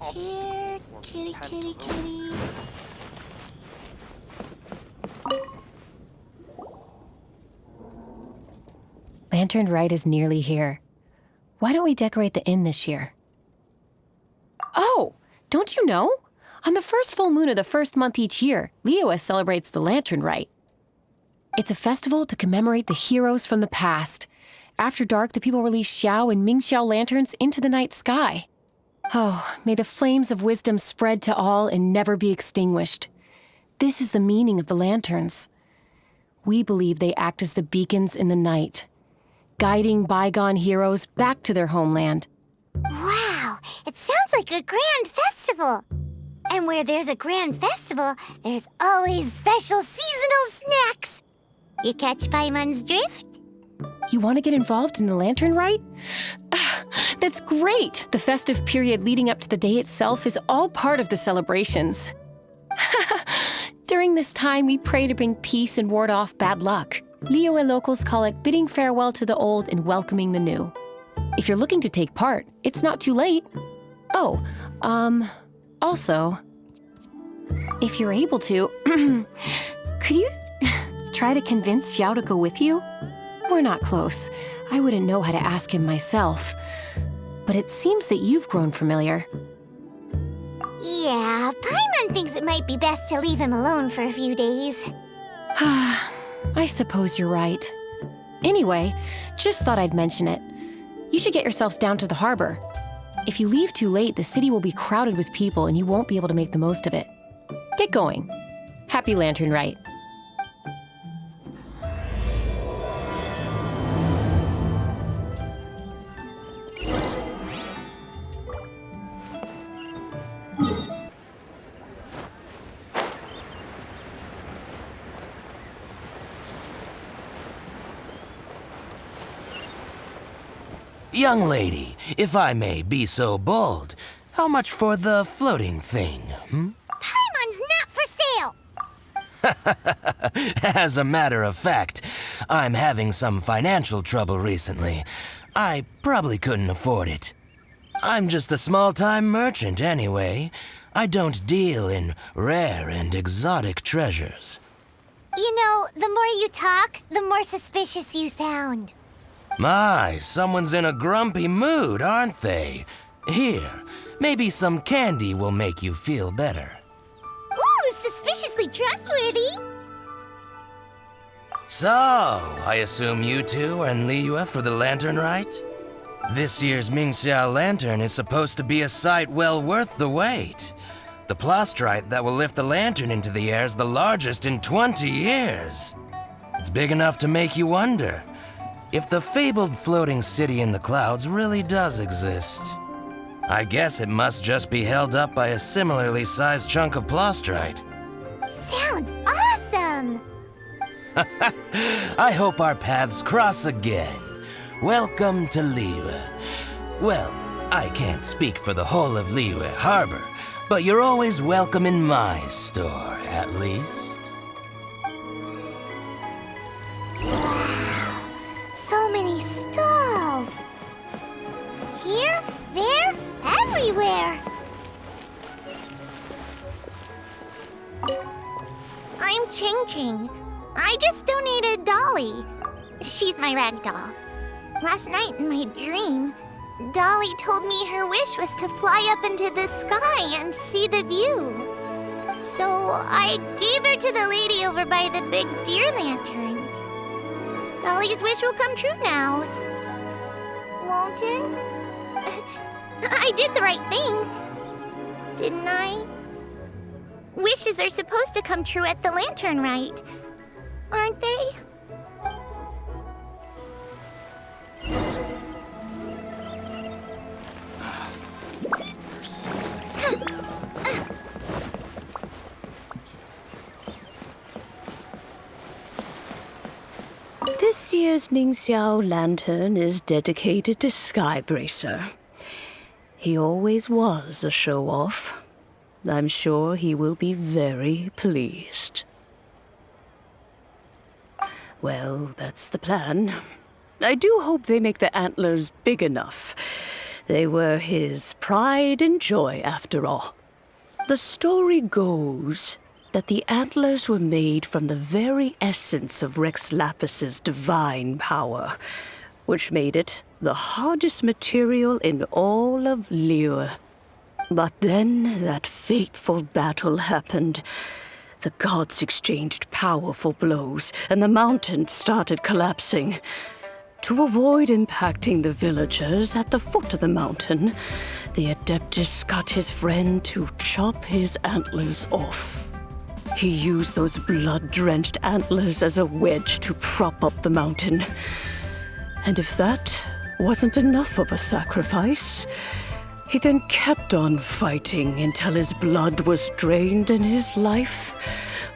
Here, kitty, kitty, kitty. Lantern Rite is nearly here. Why don't we decorate the inn this year? Oh, don't you know? On the first full moon of the first month each year, Liyue celebrates the Lantern Rite. It's a festival to commemorate the heroes from the past. After dark, the people release Xiao and Mingxiao lanterns into the night sky. Oh, may the flames of wisdom spread to all and never be extinguished. This is the meaning of the lanterns. We believe they act as the beacons in the night, guiding bygone heroes back to their homeland. Wow, it sounds like a grand festival. And where there's a grand festival, there's always special seasonal snacks. You catch Paimon's drift? You want to get involved in the Lantern Rite? That's great! The festive period leading up to the day itself is all part of the celebrations. During this time, we pray to bring peace and ward off bad luck. Liyue locals call it bidding farewell to the old and welcoming the new. If you're looking to take part, it's not too late. Oh, also, if you're able to, could you try to convince Xiao to go with you? We're not close. I wouldn't know how to ask him myself. But it seems that you've grown familiar. Yeah, Paimon thinks it might be best to leave him alone for a few days. I suppose you're right. Anyway, just thought I'd mention it. You should get yourselves down to the harbor. If you leave too late, the city will be crowded with people and you won't be able to make the most of it. Get going. Happy Lantern Rite. Young lady, if I may be so bold, how much for the floating thing, Paimon's not for sale! As a matter of fact, I'm having some financial trouble recently. I probably couldn't afford it. I'm just a small-time merchant anyway. I don't deal in rare and exotic treasures. You know, the more you talk, the more suspicious you sound. My, someone's in a grumpy mood, aren't they? Here, maybe some candy will make you feel better. Ooh, suspiciously trustworthy! So, I assume you two are in Liyue for the Lantern Rite? This year's Mingxiao Lantern is supposed to be a sight well worth the wait. The plastrite that will lift the lantern into the air is the largest in 20 years. It's big enough to make you wonder if the fabled floating city in the clouds really does exist. I guess it must just be held up by a similarly sized chunk of plastrite. Sounds awesome! I hope our paths cross again. Welcome to Liyue. Well, I can't speak for the whole of Liyue Harbor, but you're always welcome in my store, at least. So many stalls! Here, there, everywhere! I'm Ching Ching. I just donated Dolly. She's my rag doll. Last night in my dream, Dolly told me her wish was to fly up into the sky and see the view. So I gave her to the lady over by the big deer lantern. Dolly's wish will come true now. Won't it? I did the right thing, didn't I? Wishes are supposed to come true at the Lantern Rite, aren't they? This year's Mingxiao Lantern is dedicated to Skybracer. He always was a show-off. I'm sure he will be very pleased. Well, that's the plan. I do hope they make the antlers big enough. They were his pride and joy, after all. The story goes that the antlers were made from the very essence of Rex Lapis's divine power, which made it the hardest material in all of Liyue. But then that fateful battle happened. The gods exchanged powerful blows, and the mountain started collapsing. To avoid impacting the villagers at the foot of the mountain, the Adeptus got his friend to chop his antlers off. He used those blood-drenched antlers as a wedge to prop up the mountain. And if that wasn't enough of a sacrifice, he then kept on fighting until his blood was drained and his life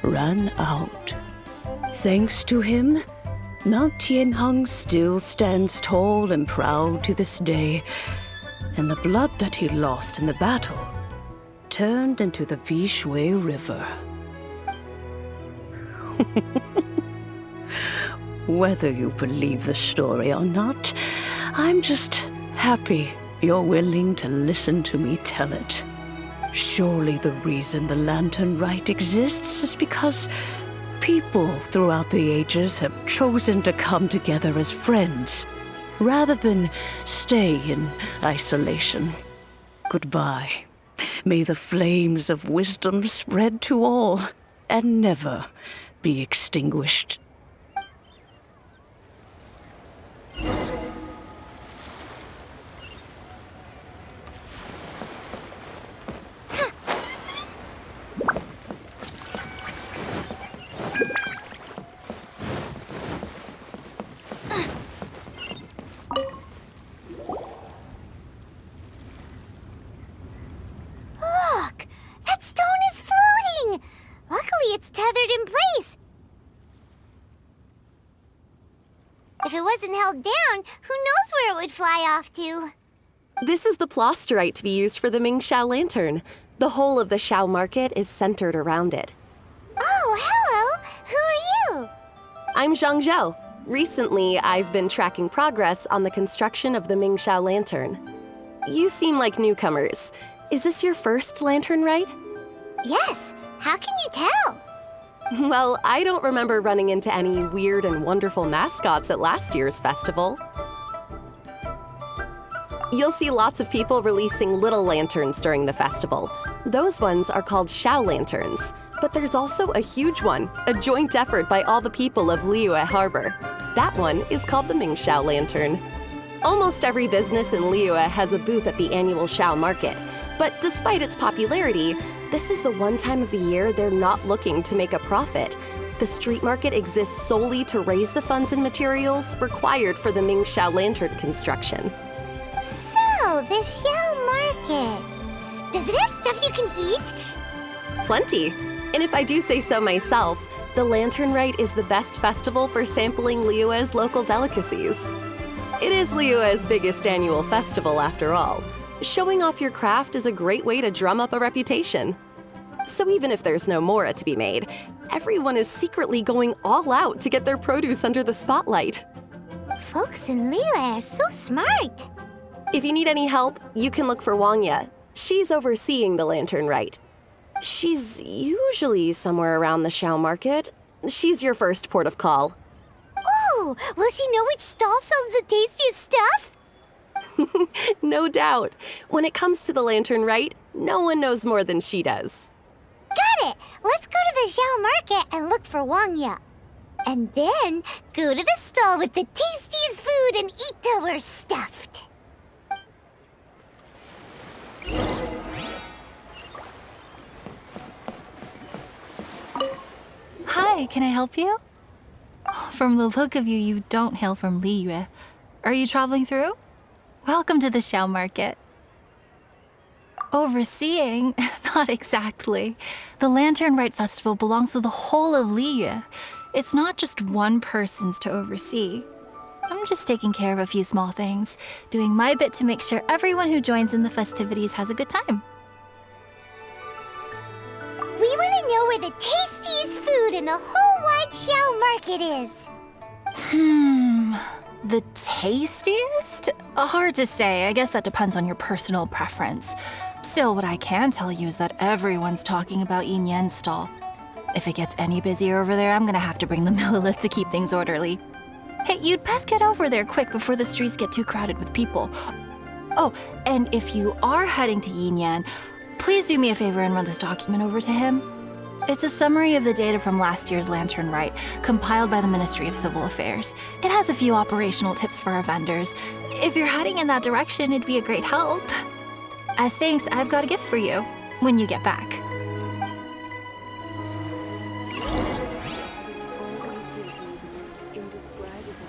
ran out. Thanks to him, Mount Tianheng still stands tall and proud to this day, and the blood that he lost in the battle turned into the Bishui River. Whether you believe the story or not, I'm just happy you're willing to listen to me tell it. Surely the reason the Lantern Rite exists is because people throughout the ages have chosen to come together as friends, rather than stay in isolation. Goodbye. May the flames of wisdom spread to all, and never be extinguished. Look! That stone is floating! Luckily, it's tethered in place. If it wasn't held down, who knows where it would fly off to? This is the plasterite to be used for the Mingxiao lantern. The whole of the Xiao market is centered around it. Oh, hello! Who are you? I'm Zhang Zhou. Recently, I've been tracking progress on the construction of the Mingxiao lantern. You seem like newcomers. Is this your first lantern rite? Yes. How can you tell? Well, I don't remember running into any weird and wonderful mascots at last year's festival. You'll see lots of people releasing little lanterns during the festival. Those ones are called Xiao lanterns. But there's also a huge one, a joint effort by all the people of Liyue Harbor. That one is called the Mingxiao lantern. Almost every business in Liyue has a booth at the annual Xiao market. But despite its popularity, this is the one time of the year they're not looking to make a profit. The street market exists solely to raise the funds and materials required for the Mingxiao lantern construction. So, the Xiao Market. Does it have stuff you can eat? Plenty. And if I do say so myself, the Lantern Rite is the best festival for sampling Liyue's local delicacies. It is Liyue's biggest annual festival, after all. Showing off your craft is a great way to drum up a reputation. So even if there's no mora to be made, everyone is secretly going all out to get their produce under the spotlight. Folks in Liyue are so smart. If you need any help, you can look for Wangya. She's overseeing the Lantern Rite. She's usually somewhere around the Xiao market. She's your first port of call. Oh, will she know which stall sells the tastiest stuff? No doubt. When it comes to the Lantern Rite, no one knows more than she does. Got it! Let's go to the Xiao market and look for Wangya. And then go to the stall with the tastiest food and eat till we're stuffed. Hi, can I help you? From the look of you, you don't hail from Liyue. Are you traveling through? Welcome to the Xiao market. Overseeing? Not exactly. The Lantern Rite Festival belongs to the whole of Liyue. It's not just one person's to oversee. I'm just taking care of a few small things, doing my bit to make sure everyone who joins in the festivities has a good time. We want to know where the tastiest food in the whole wide Xiao market is. The tastiest? Hard to say. I guess that depends on your personal preference. Still, what I can tell you is that everyone's talking about Yin Yan's stall. If it gets any busier over there, I'm gonna have to bring the millilith to keep things orderly. Hey, you'd best get over there quick before the streets get too crowded with people. Oh, and if you are heading to Yin Yan, please do me a favor and run this document over to him. It's a summary of the data from last year's Lantern Rite, compiled by the Ministry of Civil Affairs. It has a few operational tips for our vendors. If you're heading in that direction, it'd be a great help. As thanks, I've got a gift for you when you get back. This always gives me the most indescribable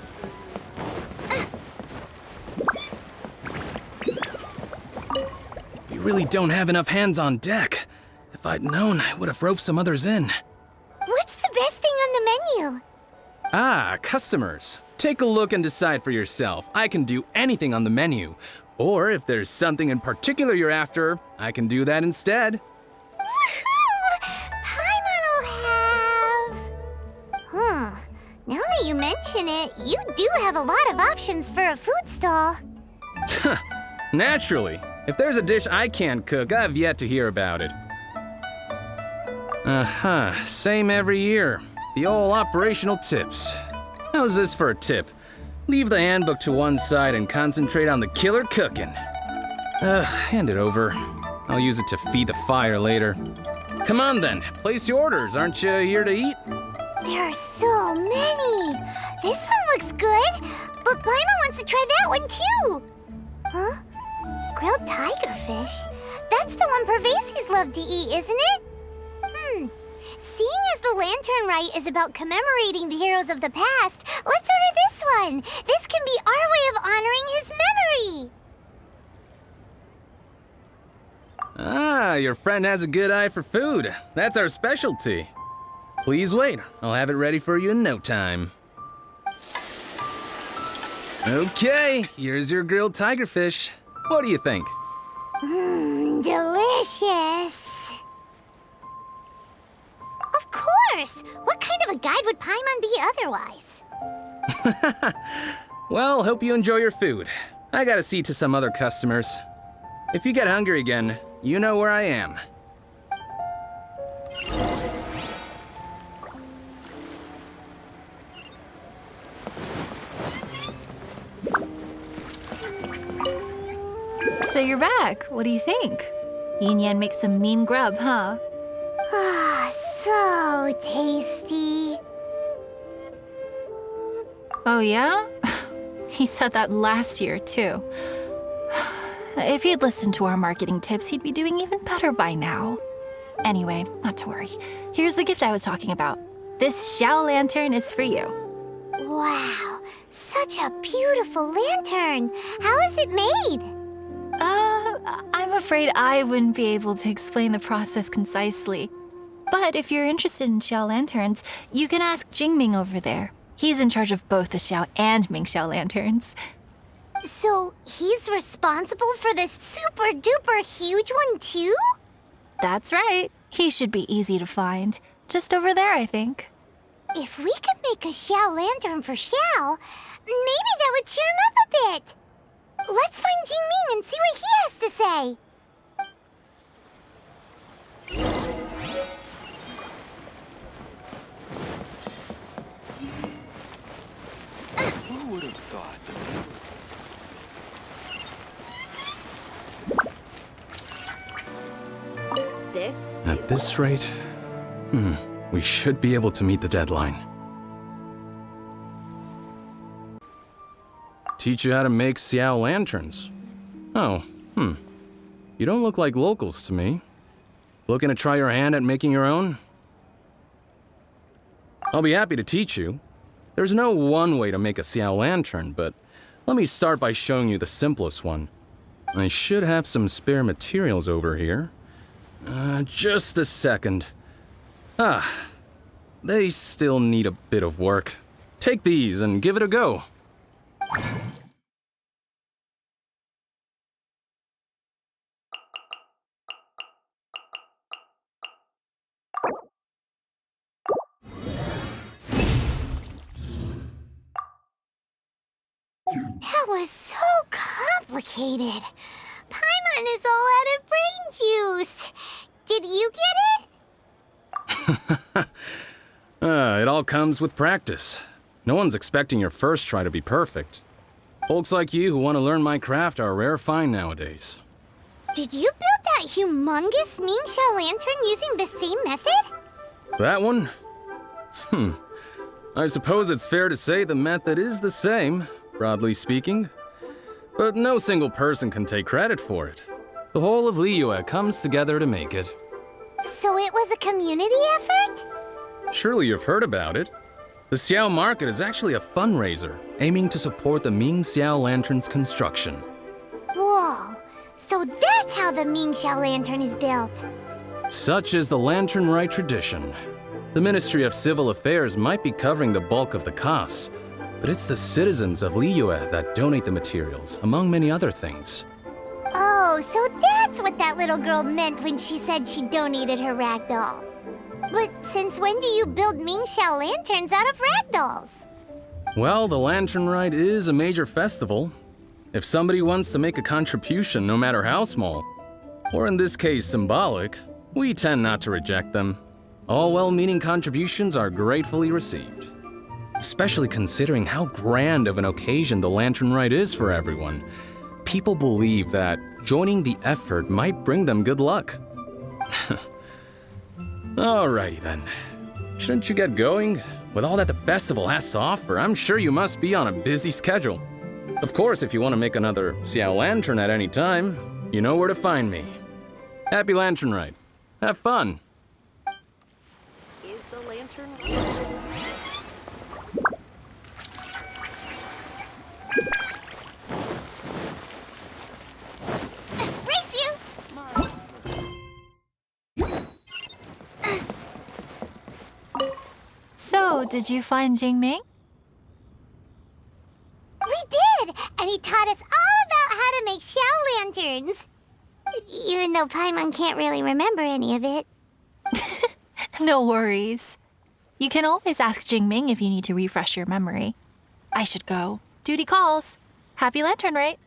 feeling. You really don't have enough hands on deck. If I'd known, I would have roped some others in. What's the best thing on the menu? Ah, customers. Take a look and decide for yourself. I can do anything on the menu. Or if there's something in particular you're after, I can do that instead. Woohoo! Paimon will have... Now that you mention it, you do have a lot of options for a food stall. Naturally. If there's a dish I can't cook, I've yet to hear about it. Same every year. The old operational tips. How's this for a tip? Leave the handbook to one side and concentrate on the killer cooking. Hand it over. I'll use it to feed the fire later. Come on then, place your orders. Aren't you here to eat? There are so many. This one looks good, but Paimon wants to try that one too. Huh? Grilled tigerfish? That's the one Pervasies love to eat, isn't it? Seeing as the Lantern Rite is about commemorating the heroes of the past, let's order this one. This can be our way of honoring his memory. Ah, your friend has a good eye for food. That's our specialty. Please wait. I'll have it ready for you in no time. Okay, here's your grilled tigerfish. What do you think? Delicious. Of course! What kind of a guide would Paimon be otherwise? Well, hope you enjoy your food. I gotta see to some other customers. If you get hungry again, you know where I am. So you're back. What do you think? Yin Yan makes some mean grub, huh? Ah, so tasty. Oh yeah? He said that last year, too. If he'd listened to our marketing tips, he'd be doing even better by now. Anyway, not to worry. Here's the gift I was talking about. This Xiao lantern is for you. Wow, such a beautiful lantern. How is it made? I'm afraid I wouldn't be able to explain the process concisely. But if you're interested in Xiao lanterns, you can ask Jingming over there. He's in charge of both the Xiao and Mingxiao lanterns. So he's responsible for this super duper huge one too? That's right. He should be easy to find. Just over there, I think. If we could make a Xiao lantern for Xiao, maybe that would cheer him up a bit. Let's find Jingming and see what he has to say. Who would have thought that This At this rate, we should be able to meet the deadline. Teach you how to make Xiao lanterns. Oh, You don't look like locals to me. Looking to try your hand at making your own? I'll be happy to teach you. There's no one way to make a Xiao lantern, but let me start by showing you the simplest one. I should have some spare materials over here. Just a second. They still need a bit of work. Take these and give it a go. That was so complicated. Paimon is all out of brain juice. Did you get it? It all comes with practice. No one's expecting your first try to be perfect. Folks like you who want to learn my craft are a rare find nowadays. Did you build that humongous Mingxiao lantern using the same method? That one? I suppose it's fair to say the method is the same, broadly speaking. But no single person can take credit for it. The whole of Liyue comes together to make it. So it was a community effort? Surely you've heard about it. The Xiao Market is actually a fundraiser aiming to support the Ming Xiao Lantern's construction. Whoa, so that's how the Mingxiao lantern is built. Such is the Lantern Rite tradition. The Ministry of Civil Affairs might be covering the bulk of the costs, but it's the citizens of Liyue that donate the materials, among many other things. Oh, so that's what that little girl meant when she said she donated her ragdoll. But since when do you build Mingxiao lanterns out of ragdolls? Well, the Lantern Rite is a major festival. If somebody wants to make a contribution, no matter how small, or in this case symbolic, we tend not to reject them. All well-meaning contributions are gratefully received. Especially considering how grand of an occasion the Lantern Rite is for everyone. People believe that joining the effort might bring them good luck. Alrighty then. Shouldn't you get going? With all that the festival has to offer, I'm sure you must be on a busy schedule. Of course, if you want to make another Xiao Lantern at any time, you know where to find me. Happy Lantern Rite. Have fun. Is the lantern... Race you! So, did you find Jingming? We did! And he taught us all about how to make Xiao lanterns. Even though Paimon can't really remember any of it. No worries. You can always ask Jingming if you need to refresh your memory. I should go. Duty calls. Happy Lantern Rite.